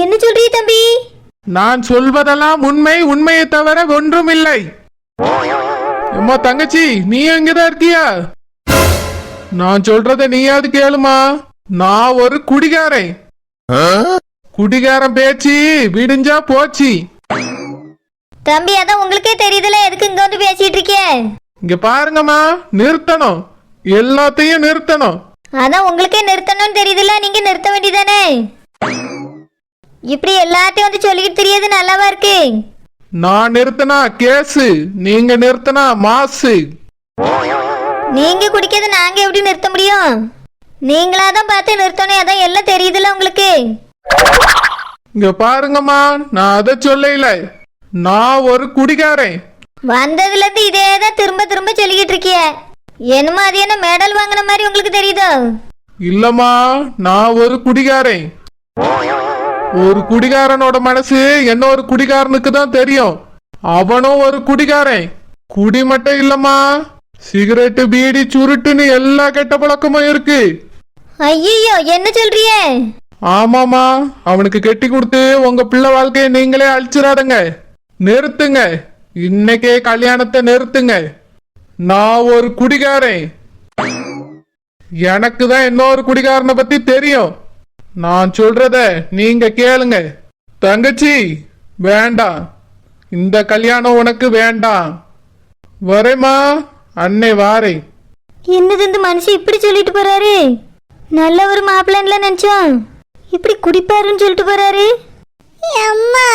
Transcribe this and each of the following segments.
என்ன சொல்றீ தம்பி? நான் சொல்வதெல்லாம் உண்மை, உண்மையை தவிர ஒன்றும் இல்லை. அம்மா தங்கச்சி, நீ எங்கதான் இருக்கியா? நான் சொல்றத நீயாவது கேளுமா. நான் ஒரு குடிகாரன். குடிகாரன் பேச்சு விடிஞ்சா போச்சு. தம்பி, அதான் உங்களுக்கே தெரியுதுல, எதுக்கு இங்க வந்து பேசிட்டு இருக்கே? இங்க பாருங்கம்மா, நிறுத்தணும், எல்லாத்தையும் நிறுத்தணும். அதான் உங்களுக்கே நிறுத்தணும்னு தெரியுதுல, நீங்க நிறுத்த வேண்டியதானே? இப்படி எல்லாத்தையும் வந்து சொல்லிக்கிட்டு தெரியாது, நல்லாவா இருக்கு? நான் நிறுத்தினா கேசு, நீங்க நிறுத்தினா மாசு. நீங்க குடிக்கிறது நாங்க எப்படி நிறுத்த முடியும்? நீங்களாதான் பார்த்து நிறுத்தணும், அதான் எல்லாம் தெரியுதுல உங்களுக்கு. இங்க பாருங்கம்மா, நான் அதை சொல்லல, நான் ஒரு குடிகாரன். வந்ததுல இருந்து இதேதான் திரும்ப திரும்ப சொல்லிக்கிட்டு இருக்கிய. என்னமோ அது என்ன மெடல் வாங்கின மாதிரி உங்களுக்கு தெரியுதோ? இல்லம்மா, நான் ஒரு குடிகாரன். ஒரு குடிகாரனோட மனசு இன்னொரு குடிகாரனுக்கு தான் தெரியும். அவனும் ஒரு குடிகாரன். குடி மட்டும் இல்லம்மா, சிகரெட்டு, பீடி, சுருட்டுன்னு எல்லா கெட்ட பழக்கமும் இருக்கு. ஐயோ, என்ன சொல்றிய? ஆமாமா, அவனுக்கு கெட்டி கொடுத்து உங்க பிள்ளை வாழ்க்கையை நீங்களே அழிச்சிடாதுங்க. நிறுத்துங்க, இன்னைக்கே கல்யாணத்தை நிறுத்துங்க. நான் ஒரு குடிகாரன். எனக்கு தான் இன்னொரு குடிகாரனை பத்தி தெரியும். நான் சொல்றத நீங்க கேளுங்க. தங்கச்சி, வேண்டாம், இந்த கல்யாணம் உனக்கு வேண்டாம். வரேம்மா, அன்னை வாரே. என்னது இந்த மனுஷன் இப்படி சொல்லிட்டு போறாரு? நல்ல ஒரு மாப்பிள்ளை நினைச்சோம், இப்படி குடிப்பாருன்னு சொல்லிட்டு போறாரு. அம்மா,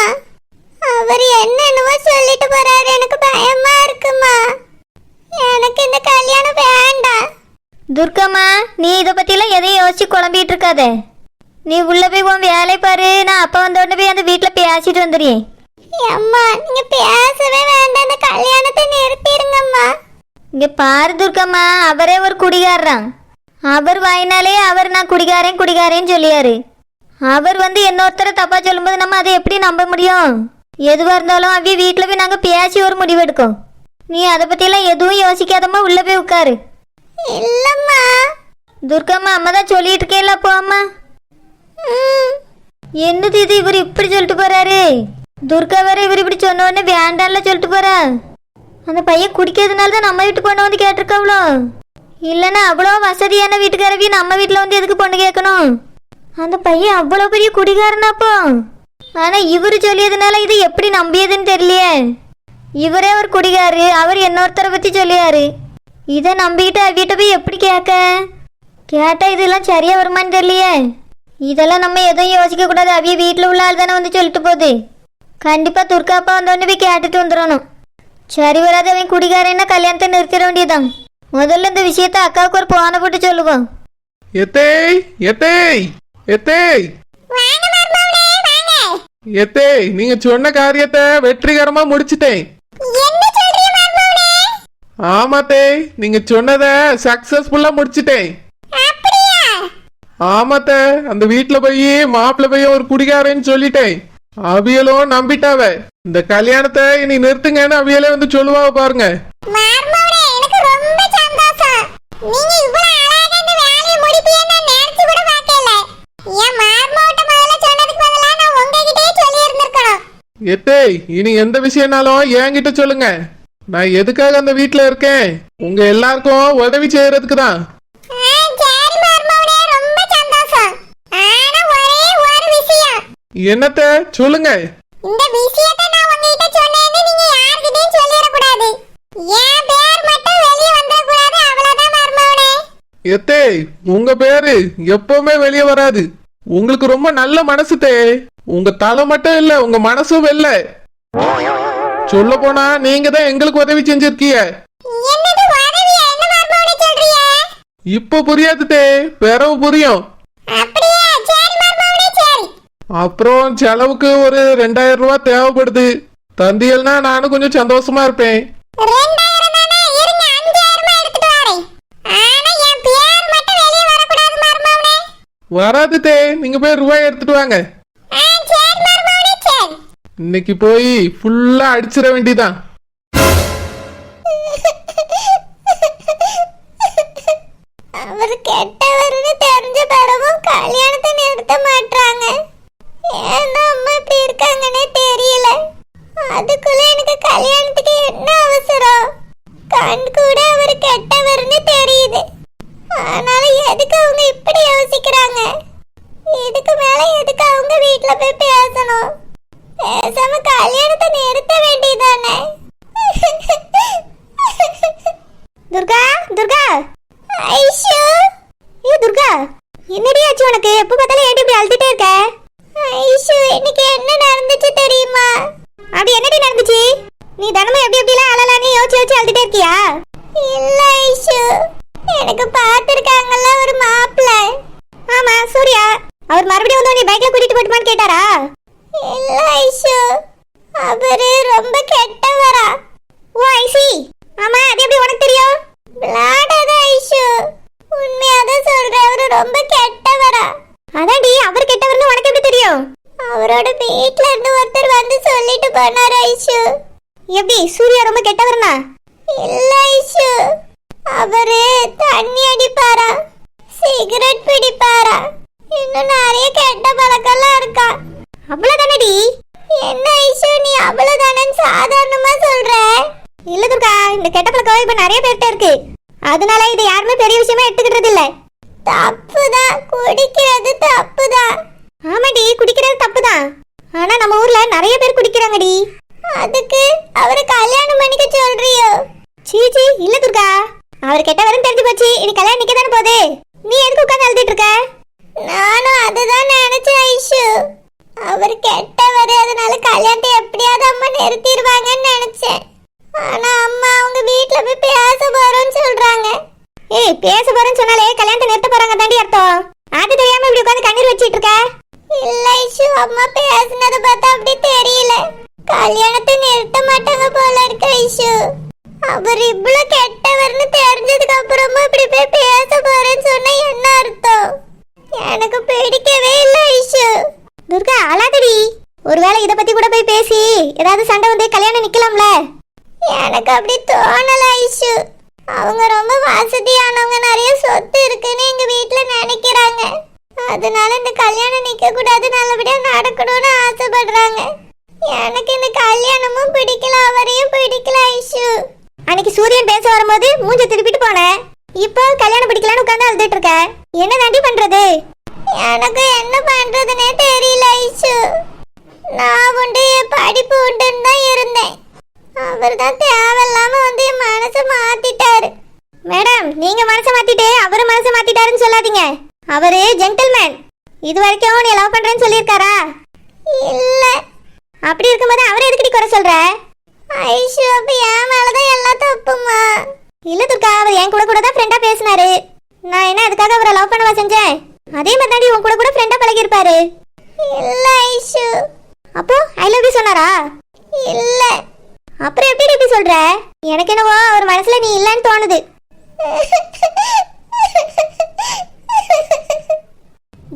அவர் என்னென்னவோ சொல்லிட்டு போறாரு, எனக்கு பயமா இருக்குமா. எனக்கு இந்த கல்யாணம் வேண்டாம். துர்காம்மா, நீ இதை பத்திலாம் எதையும் யோசிச்சு குழம்பிட்டு இருக்காத. நீ உள்ள போய் உன் வேலை பாரு. நான் அப்பா வந்த உடனே போய் அந்த வீட்டுல பேசிட்டு வந்துடுறேன். அம்மா, நீங்க பேசவே வேண்டாம், இந்த கல்யாணத்தை நிறுத்திடுங்கம்மா. இங்க பாரு துர்காம்மா, அவரே ஒரு குடிகாரன். அவர் வாயினாலே அவர் நான் குடிகாரன் குடிகாரன்னு சொல்லியாரு. அவர் வந்து இன்னொருத்தரை தப்பா சொல்லும்போது நம்ம அதை எப்படி நம்ப முடியும்? எதுவா இருந்தாலும் அவ்விய வீட்டுல போய் நாங்க பேசி ஒரு முடிவு எடுக்கோம். நீ அதை பத்தியெல்லாம் எதுவும் யோசிக்காதம்மா, உள்ள போய் உட்காரு. இல்லம்மா. துர்காம்மா, அம்மா தான் சொல்லிட்டு இருக்கேன்ல, போ அம்மா. என்னது இது, இவர் இப்படி சொல்லிட்டு போறாரு? துர்கா வேற இவர் இப்படி சொன்ன உடனே வேண்டாம்ல சொல்லிட்டு போறா. அந்த பையன் குடிக்கிறதுனால தான் நம்ம வீட்டு பொண்ணு வந்து கேட்டிருக்காவளோ? இல்லைன்னா அவ்வளோ வசதியான வீட்டுக்காரவி நம்ம வீட்டில் வந்து எதுக்கு பொண்ணு கேட்கணும்? அந்த பையன் அவ்வளோ பெரிய குடிகாரனாப்போ. ஆனால் இவர் சொல்லியதுனால இது எப்படி நம்பியதுன்னு தெரியலையே. இவரே ஒரு குடிகாரு, அவர் இன்னொருத்தரை பற்றி சொல்லியாரு. இதை நம்பிக்கிட்டு வீட்டை போய் எப்படி கேட்டா இதெல்லாம் சரியா வருமானு தெரியலையே. இதெல்லாம் நம்ம எதுவும் யோசிக்க கூடாது. அவிய வீட்டில் உள்ள ஆள் தானே வந்து சொல்லிட்டு போகுது. கண்டிப்பா துர்காப்பா வந்தோடனே போய் கேட்டுட்டு வந்துடணும். சரி வராது, அவன் குடிகாரன்னா கல்யாணத்தை நிறுத்திட வேண்டியதான். முதல்ல இந்த விஷயத்த அக்காவுக்கு ஒரு போன போட்டு சொல்லுவோம். எத்தேய் எத்தேய் எத்தேய் எத்தேய், நீங்க சொன்ன காரியத்தை வெற்றிகரமா முடிச்சிட்டேன். ஆமாத்தே, நீங்க சொன்னத சக்சஸ்ஃபுல்லா முடிச்சிட்டேன். ஆமாத்த, அந்த வீட்டுல போய் மாப்பிள்ள போய் ஒரு குடிகாரன்னு சொல்லிட்டேன். அவியலும் நம்பிட்டாவ. இந்த கல்யாணத்தை இனி நிறுத்துங்கன்னு அவியலே வந்து சொல்லுவாவ பாருங்க. எத்தேய், இனி எந்த விஷயம்னாலும் என்கிட்ட சொல்லுங்க. நான் எதுக்காக அந்த வீட்டுல இருக்கேன்? உங்க எல்லாருக்கும் உதவி செய்யறதுக்கு தான். என்னத்த சொல்லுங்க. இந்த விஷயத்தை நான் உங்ககிட்ட சொன்னேன்னு நீங்க யார்கிட்டயும் சொல்லிட கூடாது. என் பேர் மட்டும் வெளிய வந்தற கூடாது, அவ்வளவுதான் மர்மவனே. எத்தேய், உங்க பேரு எப்பவுமே வெளியே வராது. உங்களுக்கு ரொம்ப நல்ல மனசு தே. உங்க தலை மட்டும் இல்ல, உங்க மனசும் வெல்ல. சொல்ல போனா நீங்க தான் எங்களுக்கு உதவி செஞ்சிருக்கீங்க. என்னது உதவி? என்ன மர்மவனே சொல்றீங்க? இப்ப புரியாது தே, பிறகு புரியும். அப்படியே? சரி மர்மவனே, சரி. அப்புறம் செலவுக்கு ஒரு 2000 ரூபாய் தேவைப்படுது. தந்தியல்னா நானும் கொஞ்சம் சந்தோஷமா இருப்பேன். 2000 தானே, இருங்க 5000 எடுத்துட்டு வரேன். ஆனா என் பேர் மட்டும் வெளிய வர கூடாது மர்மவனே. வராது தே, நீங்க போய் ரூபாய் எடுத்துட்டு வாங்க. சரி மர்மவனே, சரி. இன்னைக்கு போய் ஃபுல்லா அடிச்சிட வேண்டியதான். அவர் கெட்டவர்னு தெரிஞ்ச பிறகும் கல்யாணத்தை நிறுத்த மாட்டாங்க. ஏன் அம்மா இப்படி இருக்காங்கன்னே தெரியல. அதுக்குள்ள எனக்கு கல்யாணத்துக்கு என்ன அவசரம்? கண் கூட அவர் கெட்டவர்னு தெரியுது. ஆனாலும் எதுக்கு அவங்க இப்படி யோசிக்கிறாங்க? இதுக்கு மேல எதுக்கு அவங்க வீட்ல போய் பேசணும்? பேசாம கல்யாணத்தை நிறுத்த வேண்டியதானே? துர்கா, துர்கா, ஐஷு, ஏ துர்கா, என்னடி ஆச்சு உனக்கு? எப்ப பார்த்தாலும் ஏன் இப்படி அழுதுட்டே இருக்க? ஐஷு, இன்னைக்கு என்ன நடந்துச்சு தெரியுமா? அப்படி என்னடி நடந்துச்சு? நீ தினமும் எப்படி எப்படிலாம் அழலான்னு யோசிச்சு அழுதுட்டே இருக்கியா? இல்ல ஐஷு, எனக்கு பார்த்திருக்காங்கல்ல ஒரு மாப்பிள்ளை. ஆமா, சூர்யா. அவர் மறுபடியும் வந்து உன்னை பைக்ல கூட்டிட்டு போட்டுமான்னு கேட்டாரா? இல்ல ஐஷு, அவரு ரொம்ப கெட்டவரா. ஓ, ஐ சி. ஆமா, அது எப்படி உனக்கு தெரியும்? விளையாடாத ஐஷு, உண்மையாதான் சொல்றேன், அவரு ரொம்ப கெட்டவரா. அதான்டி, அவர் கெட்டவர்னு உனக்கு எப்படி தெரியும்? அவரோட வீட்ல இருந்து ஒருத்தர் வந்து சொல்லிட்டு போனார் ஐஷு. எப்படி, சூர்யா ரொம்ப கெட்டவர்னா? இல்ல ஐஷு, அவரு தண்ணி அடிப்பாரா, சிகரெட் பிடிப்பாரா, இன்னும் நிறைய கெட்ட பழக்கம்லாம் இருக்கா. அவ்வளவுதானடி? என்ன ஐஷு, நீ அவ்வளவுதானன்னு சாதாரணமா சொல்ற? இல்ல துர்கா, இந்த கெட்ட பழக்கம் இப்ப நிறைய பேர்ட்ட இருக்கு. அதனால இதை யாருமே பெரிய விஷயமா எடுத்துக்கிறது இல்ல. தப்புதான், குடிக்கிறது தப்புதான். ஆமாடி, குடிக்கிறது தப்புதான். ஆனா நம்ம ஊர்ல நிறைய பேர் குடிக்கிறாங்கடி. அதுக்கு அவரை கல்யாணம் பண்ணிக்க சொல்றியோ? சீச்சி, இல்ல துர்கா, அவர் கெட்டவரும் தெரிஞ்சு போச்சு. இனி கல்யாணம் நிக்க தானே போகுது. நீ எதுக்கு உட்கார்ந்து அழுதுட்டு இருக்க? நானும் அதுதான் நினைச்சேன் ஐஷு. அவர் கெட்டவர், அதனால கல்யாணத்தை எப்படியாவது அம்மா நிறுத்திடுவாங்கன்னு நினைச்சேன். ஆனா அம்மா அவங்க வீட்ல போய் பேச போறோம்னு சொல்றாங்க. ஏய், பேச போறேன்னு சொன்னாலே கல்யாணத்தை நிறுத்த போறாங்க தாண்டி அர்த்தம். அது தெரியாம இப்படி உட்கார்ந்து கண்ணீர் வச்சிட்டு இருக்க? இல்ல ஐஷு, அம்மா பேசுனத பார்த்தா அப்படி தெரியல. கல்யாணத்தை நிறுத்த மாட்டாங்க போல இருக்கு ஐஷு. அவர் இவ்வளவு கெட்டவர்னு தெரிஞ்சதுக்கு அப்புறமா இப்படி போய் பேச போறேன்னு சொன்னா என்ன அர்த்தம்? எனக்கு பிடிக்கவே இல்ல ஐஷு. துர்கா, அழாதடி. ஒருவேளை இத பத்தி கூட போய் பேசி ஏதாவது சண்டை வந்து கல்யாணம் நிக்கலாம்ல? எனக்கு அப்படி தோணல ஐஷு. அவங்க ரொம்ப வசதியானவங்க, நிறைய சொத்து இருக்குன்னு எங்க வீட்ல நினைக்கிறாங்க. அதனால இந்த கல்யாணம் நிக்க கூடாது, நல்லபடியா நடக்கணும்னு ஆசைப்படுறாங்க. எனக்கு இந்த கல்யாணமும் பிடிக்கல, அவரையும் பிடிக்கல ஐஷு. அன்னைக்கு சூரியன் பேச வரும்போது மூஞ்ச திருப்பிட்டு போனேன். இப்போ கல்யாணம் பிடிக்கலன்னு உட்கார்ந்து அழுதுட்டு இருக்க. என்ன தாண்டி பண்றது? எனக்கு என்ன பண்றதுனே தெரியல ஐஷு. நான் உண்டு, என் படிப்பு உண்டுன்னு தான் இருந்தேன். அவர் தான் தேவையில்லாம வந்து என் மனசை மாத்திட்டாரு. மேடம், நீங்க மனசை மாத்திட்டு அவரு மனசை மாத்திட்டாருன்னு சொல்லாதீங்க. அவரு ஜென்டில்மேன். இது வரைக்கும் நீ லவ் பண்றேன்னு சொல்லியிருக்காரா? இல்ல. அப்படி இருக்கும்போது அவரை எதுக்கடி குறை சொல்ற? ஐஷு, அப்ப என் மேலதான் எல்லாம் தப்புமா? இல்ல துர்கா, அவர் என் கூட தான் ஃப்ரெண்டா பேசினாரு. நான் என்ன அதுக்காக அவரை லவ் பண்ணவா செஞ்சேன்? அதே மாதிரி தாண்டி உன் கூட ஃப்ரெண்டா பழகி இருப்பாரு. இல்ல ஐஷு. அப்போ ஐ லவ் யூ சொன்னாரா? இல்ல. அப்புறம் எப்படி இப்படி சொல்ற? எனக்கு என்னவோ அவர் மனசுல நீ இல்லன்னு தோணுது.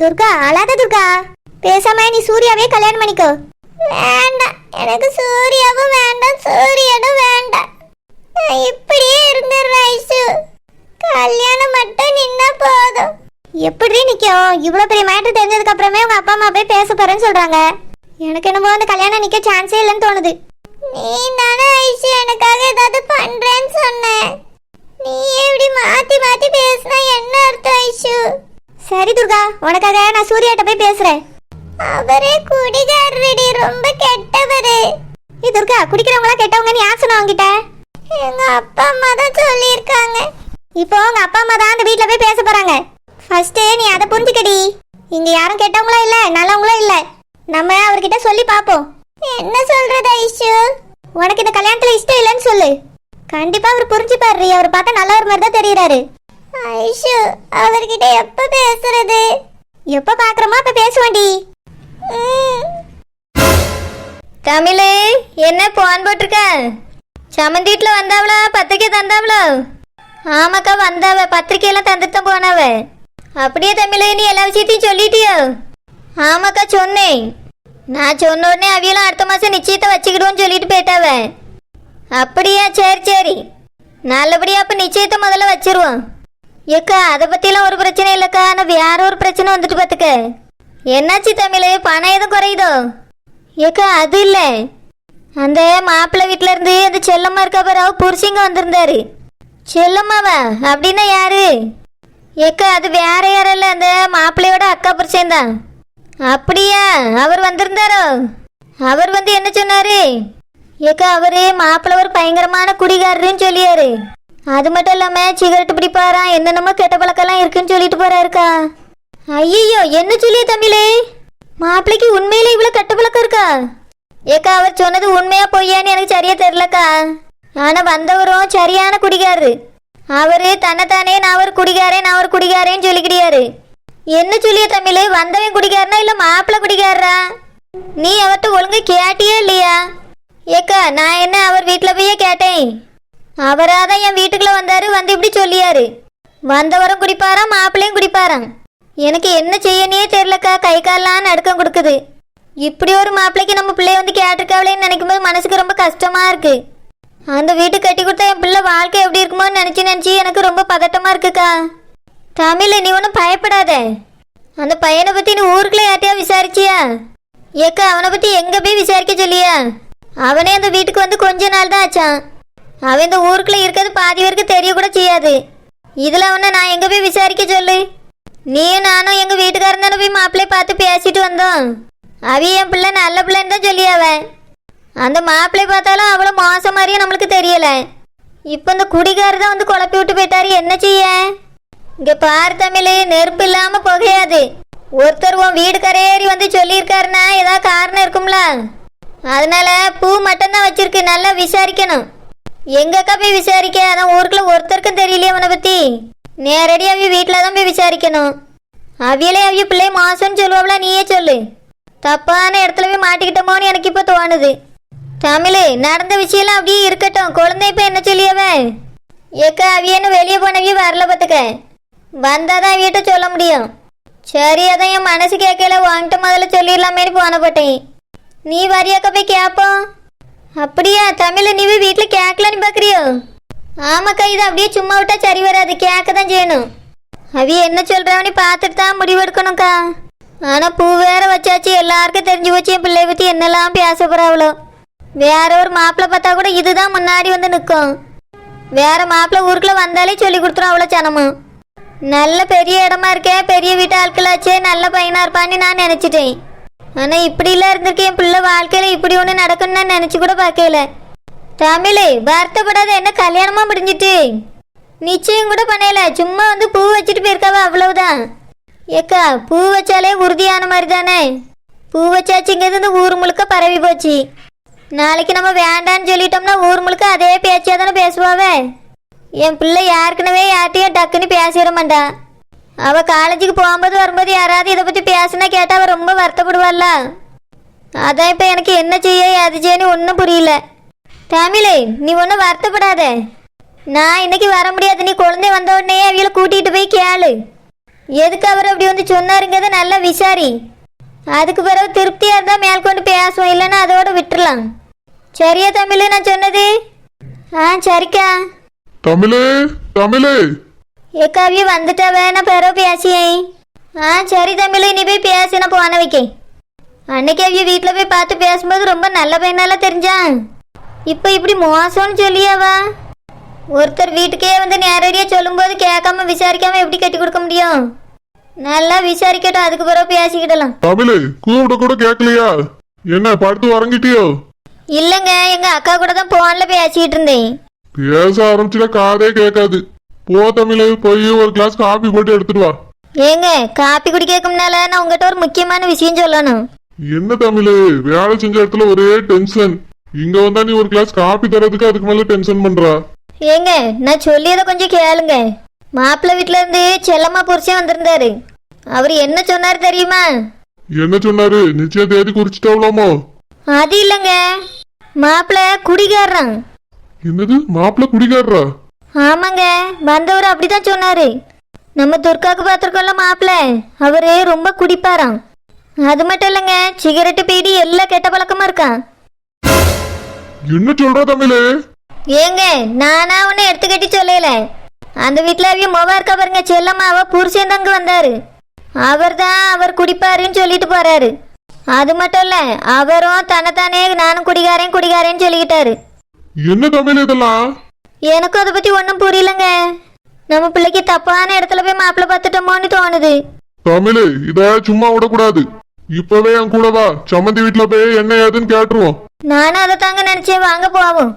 துர்கா, அழாத துர்கா. பேசாம நீ சூர்யாவே கல்யாணம் பண்ணிக்கோ. வேண்டாம், எனக்கு சூர்யாவும் வேண்டாம், சூரியனும் வேண்டாம். நான் இப்படியே இருந்துடுறேன் ஐஷு. கல்யாணம் மட்டும் நின்னா போதும். எப்படி நிக்கும்? இவ்வளவு பெரிய மேட்டர் தெரிஞ்சதுக்கு அப்புறமே உங்க அப்பா அம்மா போய் பேச போறேன்னு சொல்றாங்க. எனக்கு என்னமோ அந்த கல்யாணம் நிக்க சான்ஸே இல்லைன்னு தோணுது. நீ தானே ஐஷு எனக்காக ஏதாவது பண்றேன்னு சொன்ன. நீ எப்படி மாத்தி மாத்தி பேசினா என்ன அர்த்தம் ஐஷு? சரி துர்கா, உனக்காக நான் சூர்யாட்ட போய் பேசுறேன். அவரே குடிகாரடி, ரொம்ப கெட்டவரு. துர்கா, குடிக்கிறவங்களா கெட்டவங்க நீ யார் சொன்ன உங்ககிட்ட? எங்க அப்பா அம்மா தான் சொல்லியிருக்காங்க. இப்போ உங்க அப்பா அம்மா தான் அந்த வீட்ல போய் பேச போறாங்க. ஃபர்ஸ்ட் நீ அதை புரிஞ்சுக்கடி. இங்க யாரும் கெட்டவங்களும் இல்ல, நல்லவங்களும் இல்ல. நம்ம அவர்கிட்ட சொல்லி பாப்போம். என்ன சொல்றது ஐஷு? உனக்கு இந்த கல்யாணத்துல இஷ்டம் இல்லைன்னு சொல்லு. கண்டிப்பா அவர் புரிஞ்சுப்பாரு. அவர் பார்த்தா நல்லவர் மாதிரி தான் தெரியறாரு. ஐஷு, அவர்கிட்ட எப்ப பேசுறது? எப்ப பாக்குறோமோ அப்ப பேசுவாண்டி. தமிழ் என்ன போன் போட்டிருக்க? சமந்தி வீட்டுல வந்தாவளா? பத்திரிக்கை தந்தாவளோ? ஆமாக்கா வந்தாவ. பத்திரிக்கையெல்லாம் தந்துட்டு தான் போனாவ. அப்படியே தமிழ், நீ எல்லா விஷயத்தையும் சொல்லிட்டியோ? ஆமாக்கா சொன்னேன். நான் சொன்ன உடனே அவியெல்லாம் அடுத்த மாசம் நிச்சயத்தை வச்சுக்கிடுவோன்னு சொல்லிட்டு போயிட்டாவ. அப்படியா? சரி சரி, நல்லபடியா அப்ப நிச்சயத்தை முதல்ல வச்சிருவோம். ஏக்கா, அதை பத்தியெல்லாம் ஒரு பிரச்சனை இல்லைக்கா. ஆனால் வேற ஒரு பிரச்சனை வந்துட்டு பார்த்துக்க. என்னாச்சு தமிழ், பணம் எதுவும் குறையுதோ? ஏக்கா அது இல்லை, அந்த மாப்பிள்ளை வீட்டில இருந்து அந்த செல்லம்மா இருக்கா பாரு, அவ புருஷங்க வந்திருந்தாரு. செல்லம்மாவா? அப்படின்னா யாரு? ஏக்கா அது வேற யாரும் இல்லை, அந்த மாப்பிள்ளையோட அக்கா புருஷன் தான். அப்படியா? அவர் வந்திருந்தாரோ? அவர் வந்து என்ன சொன்னாரு? ஏக்கா அவரு மாப்பிள்ளை ஒரு பயங்கரமான குடிகாரருன்னு சொல்லியாரு. அது மட்டும் இல்லாம சிகரெட் பிடிப்பாராம், என்னென்னமோ கெட்ட பழக்கெல்லாம் இருக்குன்னு சொல்லிட்டு போறாருக்கா. ஐயோ, என்ன சொல்லிய தமிழ்? மாப்பிள்ளைக்கு உண்மையில இவ்வளவு கெட்ட பழக்கம் இருக்கா? ஏக்கா அவர் சொன்னது உண்மையா பொய்யான்னு எனக்கு சரியா தெரியலக்கா. ஆனா வந்தவரும் சரியான குடிகாரரு. அவரு தன்னைத்தானே நான் ஒரு குடிகாரேன்னு சொல்லிக்கிடியாரு. என்ன சொல்லிய தமிழ்? வந்தவன் குடிகாரனா இல்ல மாப்பிள்ளை குடிகாரரா? நீ அவர்கிட்ட ஒழுங்கா கேட்டியே இல்லையா? ஏக்கா நான் என்ன அவர் வீட்டில் போயே கேட்டேன். அவராதான் என் வீட்டுக்குள்ள வந்தாரு, வந்து இப்படி சொல்லியாரு. வந்தவரும் குடிப்பாராம், மாப்பிள்ளையும் குடிப்பாராம். எனக்கு என்ன செய்யனே தெரியலக்கா, கை கால்லாம் நடுக்கம் கொடுக்குது. இப்படி ஒரு மாப்பிள்ளைக்கு நம்ம பிள்ளைய வந்து கேட்டிருக்காவளேன்னு நினைக்கும் போது மனசுக்கு ரொம்ப கஷ்டமா இருக்கு. அந்த வீட்டுக்கு கட்டி கொடுத்தா என் பிள்ளை வாழ்க்கை எப்படி இருக்குமோன்னு நினைச்சு எனக்கு ரொம்ப பதட்டமா இருக்குக்கா. தமிழ், நீ ஒன்றும் பயப்படாத. அந்த பையனை பத்தி நீ ஊருக்குள்ள யார்ட்டையா விசாரிச்சியா? ஏக்கா அவனை பத்தி எங்க போய் விசாரிக்க சொல்லியா? அவனே அந்த வீட்டுக்கு வந்து கொஞ்ச நாள் தான் ஆச்சான். அவன் இந்த ஊருக்குள்ள இருக்கிறது பாதி பேருக்கு தெரிய கூட செய்யாது. இதுல அவனை நான் எங்க போய் விசாரிக்க சொல்லு? நீயும் நானும் எங்க வீட்டுக்காரன் தானே போய் மாப்பிள்ளைய பார்த்து பேசிட்டு வந்தோம். அவ என் பிள்ளை நல்ல பிள்ளைன்னு தான் சொல்லியாவன். அந்த மாப்பிள்ளை பார்த்தாலும் அவ்வளோ மோசம் மாதிரியும் நம்மளுக்கு தெரியல. இப்போ இந்த குடிகாரர் தான் வந்து குழப்பி விட்டு போயிட்டாரு, என்ன செய்ய? இங்க பாரு தமிழ், நெருப்பு இல்லாம புகையாது. ஒருத்தர் உன் வீடு கரையேறி வந்து சொல்லியிருக்காருன்னா ஏதாவது காரணம் இருக்கும்ல. அதனால பூ மட்டும்தான் வச்சிருக்கு, நல்லா விசாரிக்கணும். எங்கக்கா போய் விசாரிக்க? அதான் ஊருக்குள்ள ஒருத்தருக்கும் தெரியலையே அவனை பத்தி. நேரடி அவிய வீட்டில் தான் போய் விசாரிக்கணும். அவியலே அவிய பிள்ளை மோசம்னு சொல்லுவாங்களா, நீயே சொல்லு. தப்பான இடத்துல போய் மாட்டிக்கிட்டோமோன்னு எனக்கு இப்போ தோணுது. தமிழ், நடந்த விஷயம்லாம் அப்படியே இருக்கட்டும். குழந்தை இப்போ என்ன சொல்லியவன்? ஏக்கா அவியன்னு வெளியே போனவிய வரல பார்த்துக்க. வந்தாதான் வீட்டை சொல்ல முடியும். சரி, அதான் என் மனசு கேட்கல, வாங்கிட்டு முதல்ல சொல்லிடலாமேனு போன போட்டேன். நீ வரியாக்கா போய் கேட்போம். அப்படியா தமிழ், நீ போய் வீட்டில் கேட்கலான்னு பார்க்குறியோ? ஆமாக்கா, இது அப்படியே சும்மா விட்டா சரி வராது, கேட்க தான் செய்யணும். அவிய என்ன சொல்கிறவனி பார்த்துட்டு தான் முடிவெடுக்கணும்க்கா. ஆனால் பூ வேற வச்சாச்சு, எல்லாருக்கும் தெரிஞ்சு போச்சு என் பிள்ளைய பற்றி என்னெல்லாம் பேச போகிறாவளோ. வேற ஒரு மாப்பிள்ளை பார்த்தா கூட இதுதான் முன்னாடி வந்து நிற்கும். வேற மாப்பிள்ளை ஊருக்குள்ள வந்தாலே சொல்லி கொடுத்துரும் அவ்வளோ சனமும். நல்ல பெரிய இடமா இருக்கே, பெரிய வீட்டு ஆட்களாச்சே, நல்ல பையனா இருப்பான்னு நான் நினச்சிட்டேன். ஆனால் இப்படிலாம் இருந்திருக்கேன், என் பிள்ளை வாழ்க்கையில் இப்படி ஒன்று நடக்குன்னு நான் நினச்சி கூட பார்க்கல. தமிழ், வருத்தப்படாத, என்ன கல்யாணமாக முடிஞ்சிட்டு நிச்சயம் கூட பண்ணல, சும்மா வந்து பூ வச்சுட்டு போயிருக்காவ, அவ்வளவுதான். ஏக்கா பூ வச்சாலே உறுதியான மாதிரி தானே. பூ வச்சாச்சுங்கிறது இந்த ஊர் முழுக்க பரவி போச்சு. நாளைக்கு நம்ம வேண்டான்னு சொல்லிட்டோம்னா ஊர் முழுக்க அதே பேச்சா தானே பேசுவாவே. என் பிள்ளை யாருக்குனவே யார்ட்டையும் டக்குன்னு பேசிட மாட்டா. அவள் காலேஜுக்கு போகும்போது வரும்போது யாராவது இதை பற்றி பேசுனா கேட்டால் அவள் ரொம்ப வருத்தப்படுவாள்ல. அதான் இப்போ எனக்கு என்ன செய்ய அது செய்யன்னு ஒன்றும் புரியல. தமிழ், நீ ஒன்றும் வருத்தப்படாத. நான் இன்னைக்கு வர முடியாது, நீ குழந்தை வந்த உடனே அவளை கூட்டிகிட்டு போய் கேளு. எதுக்கு அவர் அப்படி வந்து சொன்னாருங்கிறத நல்லா விசாரி. அதுக்கு பிறகு திருப்தியாக இருந்தால் மேல் கொண்டு பேசுவோம், இல்லைன்னா அதோட விட்டுறலாம். சரியா தமிழ் நான் சொன்னது? ஆ சரிக்கா. தமிழ், தமிழ். ஏக்காவிய வந்துட்டாவே, நான் பிறகு பேசியேன். ஆ சரி தமிழ், நீ போய் பேசி நான் போன வைக்க. அன்னைக்கு அவிய வீட்டில் போய் பார்த்து பேசும்போது ரொம்ப நல்ல பையனால தெரிஞ்சான். இப்போ இப்படி மோசம்னு சொல்லியாவா? ஒருத்தர் வீட்டுக்கே வந்து நேரடியாக சொல்லும்போது கேட்காம விசாரிக்காம எப்படி கட்டி கொடுக்க முடியும்? நல்லா விசாரிக்கட்டும், அதுக்கு பிறகு பேசிக்கிடலாம். தமிழ், கூப்பிட கூட கேட்கலையா? என்ன படுத்து வரங்கிட்டியோ? இல்லைங்க, எங்க அக்கா கூட தான் போன்ல பேசிக்கிட்டு இருந்தேன். பேச ஆரம்பிச்சுல காதே கேட்காது. போ தமிழ், போய் ஒரு கிளாஸ் காபி போட்டு எடுத்துட்டு வா. ஏங்க காப்பி குடிக்க முன்னால நான் உங்ககிட்ட ஒரு முக்கியமான விஷயம் சொல்லணும். என்ன தமிழ், வேலை செஞ்ச இடத்துல ஒரே டென்ஷன். இங்க வந்தா நீ ஒரு கிளாஸ் காபி தரதுக்கு அதுக்கு மேல டென்ஷன் பண்றா. ஏங்க நான் சொல்லியதை கொஞ்சம் கேளுங்க. மாப்பிள்ளை வீட்டுல இருந்து செல்லம்மா புருஷன் வந்திருந்தாரு. அவர் என்ன சொன்னாரு தெரியுமா? என்ன சொன்னாரு? நிச்சய தேதி குறிச்சிட்டாவலாமோ? அது இல்லைங்க, மாப்பிள்ளை குடிகாரன். என்னது, மாப்பிள்ளை குடிகாரரா? ஆமாங்க, வந்தவர் அப்படிதான் சொன்னாரு. நம்ம துர்காவுக்கு பார்த்துருக்கோம்ல மாப்பிள்ளை, அவரு ரொம்ப குடிப்பாராம். அது மட்டும் இல்லைங்க, சிகரெட்டு பீடி எல்லா கெட்ட பழக்கமா இருக்கான். என்ன சொல்ற தமிழ்? ஏங்க நானா ஒன்னு எடுத்து கட்டி சொல்லல. அந்த வீட்டுல அவிய மொவா இருக்கா பாருங்க, செல்லம்மா, அவ புருஷன் தங்க வந்தாரு. அவர் தான் அவர் குடிப்பாருன்னு சொல்லிட்டு போறாரு. அது மட்டும் இல்ல, அவரும் தன்னைத்தானே நானும் குடிகாரன் குடிகாரன்னு சொல்லிக்கிட்டாரு. என்ன தமிழ் இதெல்லாம்? எனக்கும் அதை பத்தி ஒன்றும் புரியலங்க. நம்ம பிள்ளைக்கு தப்பான இடத்துல போய் மாப்பிள்ளை பார்த்துட்டோமோன்னு தோணுது. தமிழ் இத சும்மா விடக்கூடாது. இப்பவே என் கூட வா, சம்மந்தி வீட்டுல போய் என்ன ஏதுன்னு கேட்டுருவோம். நானும் அதை தாங்க நினைச்சேன், வாங்க போவோம்.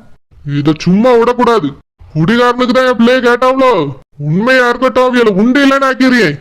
இத சும்மா விடக்கூடாது. குடிகாரனுக்கு தான் என் பிள்ளைய கேட்டாவளோ, உண்மையா இருக்கட்டும், அவியல உண்டு இல்லைன்னு ஆக்கிறேன்.